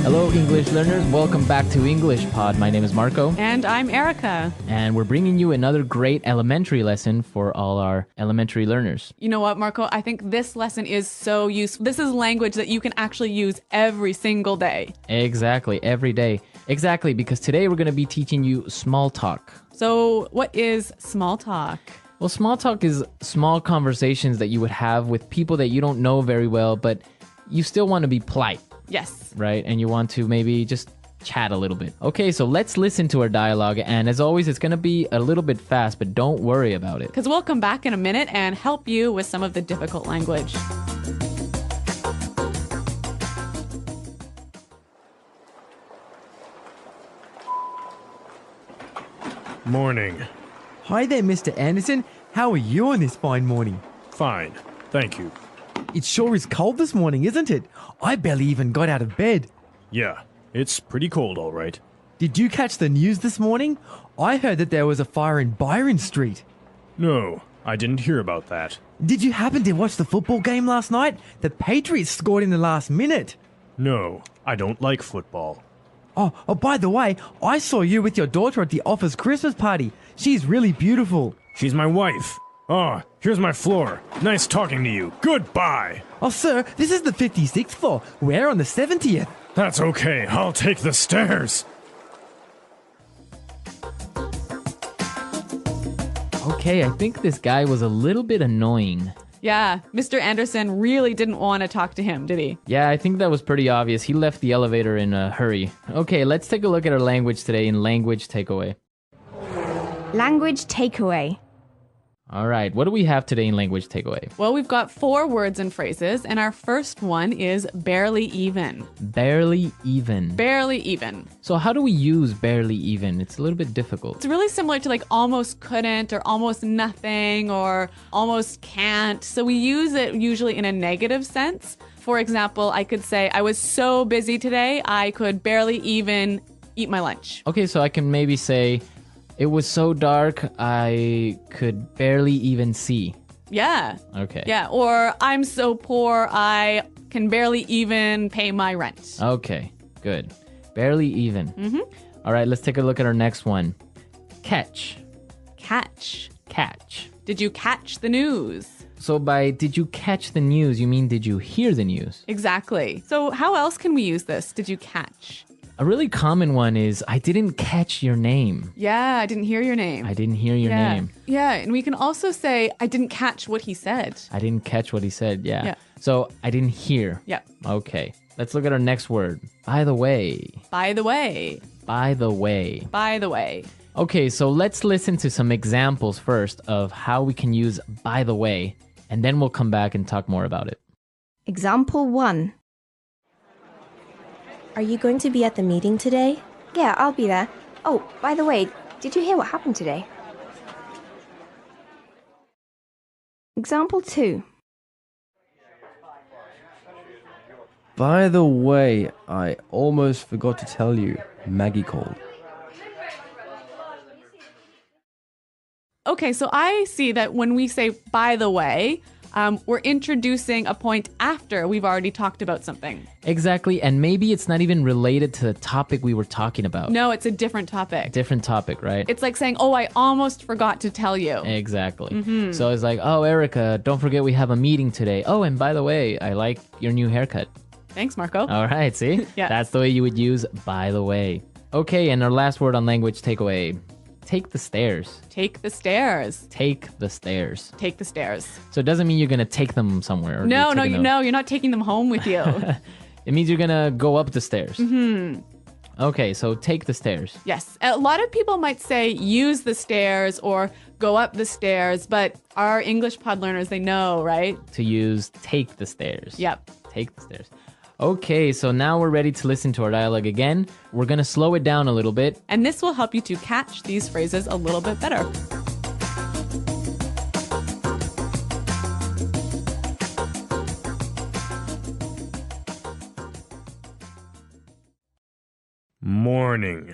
Hello, English learners. Welcome back to English Pod. My name is Marco. And I'm Erica. And we're bringing you another great elementary lesson for all our elementary learners. You know what, Marco? I think this lesson is so useful. This is language that you can actually use every single day. Exactly, every day. Exactly, because today we're going to be teaching you small talk. So, what is small talk? Well, small talk is small conversations that you would have with people that you don't know very well, but you still want to be polite. Yes. Right? And you want to maybe just chat a little bit. Okay, so let's listen to our dialogue. And as always, it's going to be a little bit fast, but don't worry about it. Because we'll come back in a minute and help you with some of the difficult language. Morning. Hi there, Mr. Anderson. How are you on this fine morning? Fine. Thank you. It sure is cold this morning, isn't it? I barely even got out of bed. Yeah, it's pretty cold, all right. Did you catch the news this morning? I heard that there was a fire in Byron Street. No, I didn't hear about that. Did you happen to watch the football game last night? The Patriots scored in the last minute. No, I don't like football. Oh, by the way, I saw you with your daughter at the office Christmas party. She's really beautiful. She's my wife. Oh, here's my floor. Nice talking to you. Goodbye. Oh, sir, this is the 56th floor. We're on the 70th. That's okay. I'll take the stairs. Okay, I think this guy was a little bit annoying. Yeah, Mr. Anderson really didn't want to talk to him, did he? Yeah, I think that was pretty obvious. He left the elevator in a hurry. Okay, let's take a look at our language today in Language Takeaway. Language takeaway. All right, what do we have today in Language Takeaway? Well, we've got 4 words and phrases, and our first one is barely even. Barely even. Barely even. So how do we use barely even? It's a little bit difficult. It's really similar to like almost couldn't or almost nothing or almost can't. So we use it usually in a negative sense. For example, I could say, I was so busy today, I could barely even eat my lunch. Okay, so I can maybe say, it was so dark, I could barely even see. Yeah. Okay. Yeah. Or I'm so poor, I can barely even pay my rent. Okay, good. Barely even. Mm-hmm. All right, let's take a look at our next one. Catch. Catch. Catch. Did you catch the news? So by did you catch the news, you mean did you hear the news? Exactly. So how else can we use this? Did you catch? A really common one is, I didn't catch your name. Yeah, I didn't hear your name. I didn't hear your name. Yeah, and we can also say, I didn't catch what he said. I didn't catch what he said, yeah. Yeah. So I didn't hear. Yeah. Okay, let's look at our next word. By the way. By the way. By the way. By the way. Okay, so let's listen to some examples first of how we can use by the way, and then we'll come back and talk more about it. Example 1. Are you going to be at the meeting today? Yeah, I'll be there. Oh, by the way, did you hear what happened today? Example 2. By the way, I almost forgot to tell you, Maggie called. Okay, so I see that when we say by the way, we're introducing a point after we've already talked about something. Exactly, and maybe it's not even related to the topic we were talking about. No, it's a different topic. Different topic, right? It's like saying, oh, I almost forgot to tell you. Exactly. So it's like, oh, Erica, don't forget we have a meeting today. Oh, and by the way, I like your new haircut. Thanks, Marco. All right, see? Yeah. That's the way you would use by the way. Okay, and our last word on language takeaway. Take the stairs. Take the stairs. Take the stairs. Take the stairs. So it doesn't mean you're going to take them somewhere. Or No, you're taking them- you're not taking them home with you. It means you're going to go up the stairs. Mm-hmm. Okay, so take the stairs. Yes. A lot of people might say use the stairs or go up the stairs, but our English pod learners, they know, right? To use take the stairs. Yep. Take the stairs. Okay, so now we're ready to listen to our dialogue again. We're going to slow it down a little bit. And this will help you to catch these phrases a little bit better. Morning.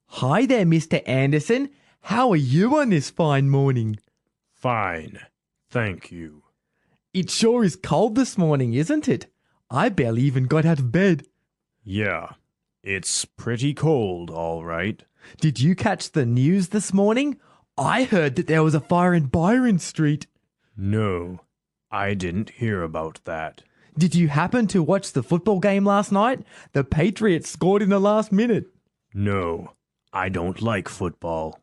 Hi there, Mr. Anderson. How are you on this fine morning? Fine. Thank you. It sure is cold this morning, isn't it? I barely even got out of bed. Yeah, it's pretty cold, all right. Did you catch the news this morning? I heard that there was a fire in Byron Street. No, I didn't hear about that. Did you happen to watch the football game last night? The Patriots scored in the last minute. No, I don't like football.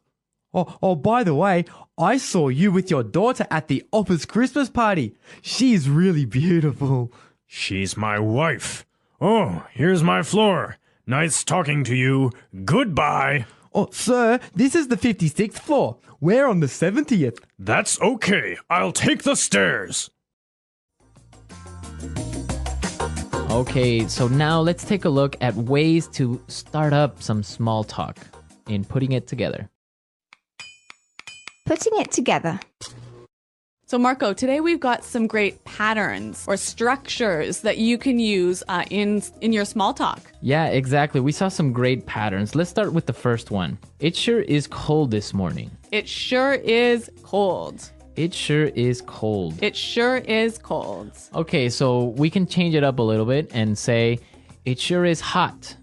Oh, by the way, I saw you with your daughter at the office Christmas party. She's really beautiful. She's my wife. Oh, here's my floor. Nice talking to you. Goodbye. Oh, sir, this is the 56th floor. We're on the 70th. That's okay. I'll take the stairs. Okay, so now let's take a look at ways to start up some small talk in putting it together. Putting it together. So Marco, today we've got some great patterns or structures that you can use in your small talk. Yeah, exactly. We saw some great patterns. Let's start with the first one. It sure is cold this morning. It sure is cold. It sure is cold. It sure is cold. Okay, so we can change it up a little bit and say, it sure is hot.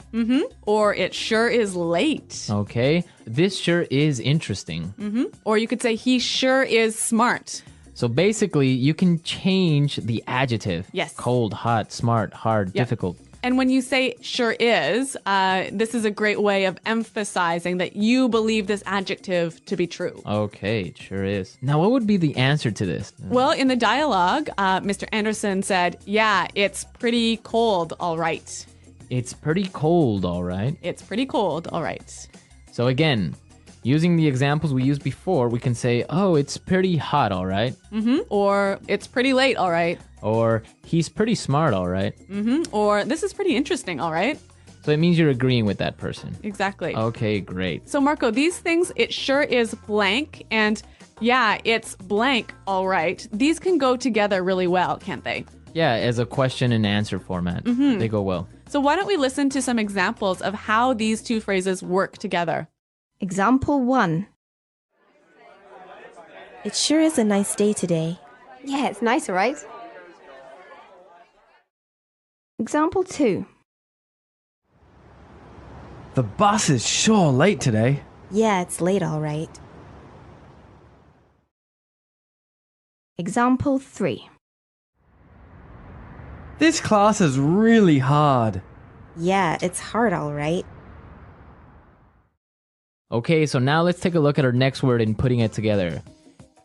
Or it sure is late. Okay, this sure is interesting. Or you could say he sure is smart. So basically, you can change the adjective. Yes. Cold, hot, smart, hard, difficult. And when you say sure is, this is a great way of emphasizing that you believe this adjective to be true. Okay, it sure is. Now, what would be the answer to this? Well, in the dialogue, Mr. Anderson said, yeah, it's pretty cold, all right. It's pretty cold, all right. It's pretty cold, all right. So again, using the examples we used before, we can say, oh, it's pretty hot, all right. Or it's pretty late, all right. Or he's pretty smart, all right. Or this is pretty interesting, all right. So it means you're agreeing with that person. Exactly. Okay, great. So Marco, these things, it sure is blank, and yeah, it's blank, all right. These can go together really well, can't they? Yeah, as a question and answer format, they go well. So why don't we listen to some examples of how these two phrases work together? Example 1. It sure is a nice day today. Yeah, it's nice, all right? Example 2. The bus is sure late today. Yeah, it's late, all right. Example 3. This class is really hard. Yeah, it's hard, all right. Okay, so now let's take a look at our next word and putting it together.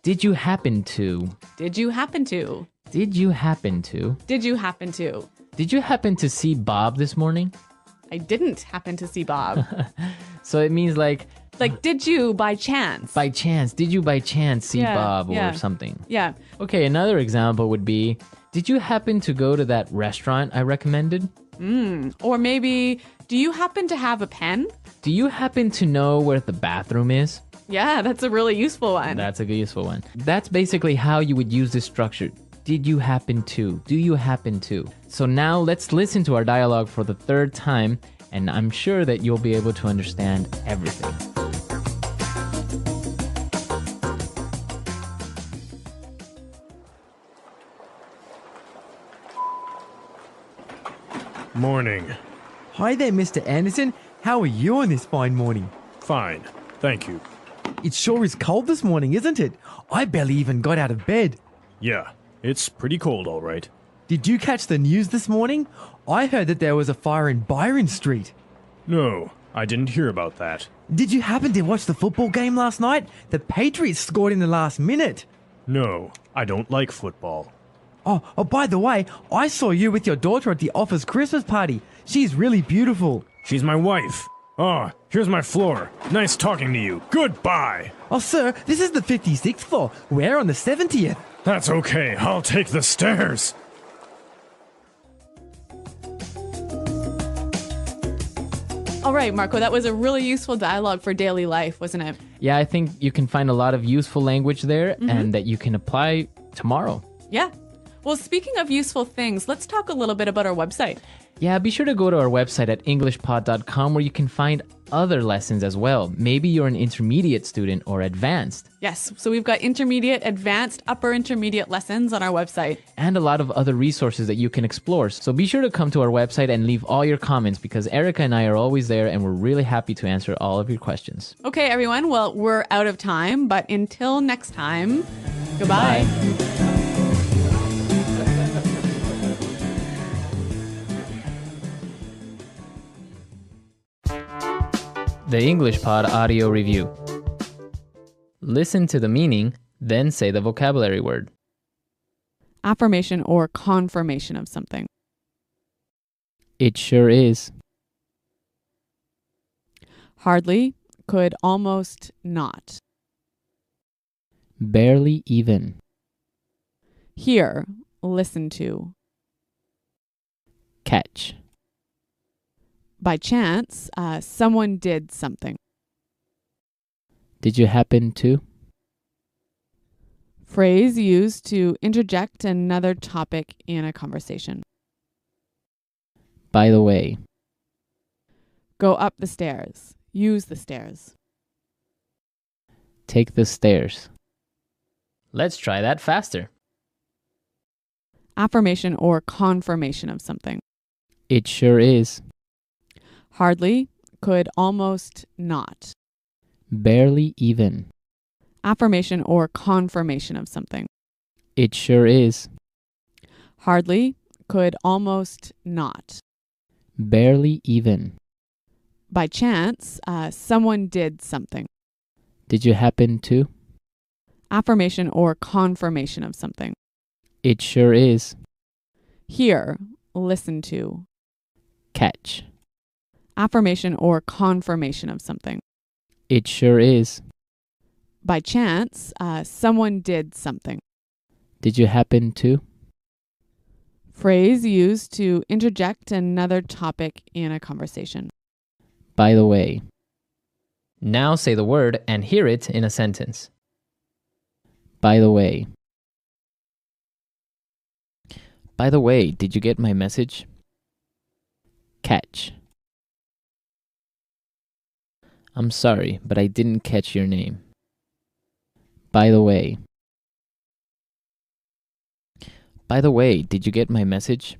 Did you happen to? Did you happen to? Did you happen to? Did you happen to? Did you happen to see Bob this morning? I didn't happen to see Bob. So it means like Did you by chance? by chance. Did you by chance see Yeah, Bob or yeah. something? Yeah. Okay, another example would be, did you happen to go to that restaurant I recommended? Or maybe, do you happen to have a pen? Do you happen to know where the bathroom is? Yeah, that's a really useful one. That's a useful one. That's basically how you would use this structure. Did you happen to? Do you happen to? So now let's listen to our dialogue for the third time, and I'm sure that you'll be able to understand everything. Morning. Hi there, Mr. Anderson. How are you on this fine morning? Fine. Thank you. It sure is cold this morning, isn't it? I barely even got out of bed. Yeah, it's pretty cold, all right. Did you catch the news this morning? I heard that there was a fire in Byron Street. No, I didn't hear about that. Did you happen to watch the football game last night? The Patriots scored in the last minute. No, I don't like football. Oh, by the way, I saw you with your daughter at the office Christmas party. She's really beautiful. She's my wife. Oh, here's my floor. Nice talking to you. Goodbye. Oh, sir, this is the 56th floor. We're on the 70th. That's okay. I'll take the stairs. All right, Marco, that was a really useful dialogue for daily life, wasn't it? Yeah, I think you can find a lot of useful language there and that you can apply tomorrow. Yeah. Well, speaking of useful things, let's talk a little bit about our website. Yeah, be sure to go to our website at englishpod.com where you can find other lessons as well. Maybe you're an intermediate student or advanced. Yes, so we've got intermediate, advanced, upper intermediate lessons on our website. And a lot of other resources that you can explore. So be sure to come to our website and leave all your comments because Erica and I are always there and we're really happy to answer all of your questions. Okay, everyone, well, we're out of time, but until next time, goodbye. The English Pod Audio Review. Listen to the meaning, then say the vocabulary word. Affirmation or confirmation of something. It sure is. Hardly, could almost not. Barely even. Hear, listen to. Catch. By chance, someone did something. Did you happen to? Phrase used to interject another topic in a conversation. By the way. Go up the stairs. Use the stairs. Take the stairs. Let's try that faster. Affirmation or confirmation of something. It sure is. Hardly, could almost not. Barely even. Affirmation or confirmation of something. It sure is. Hardly, could almost not. Barely even. By chance, someone did something. Did you happen to? Affirmation or confirmation of something. It sure is. Hear, listen to. Catch. Affirmation or confirmation of something. It sure is. By chance, someone did something. Did you happen to? Phrase used to interject another topic in a conversation. By the way. Now say the word and hear it in a sentence. By the way. By the way, did you get my message? Catch. I'm sorry, but I didn't catch your name. By the way. By the way, did you get my message?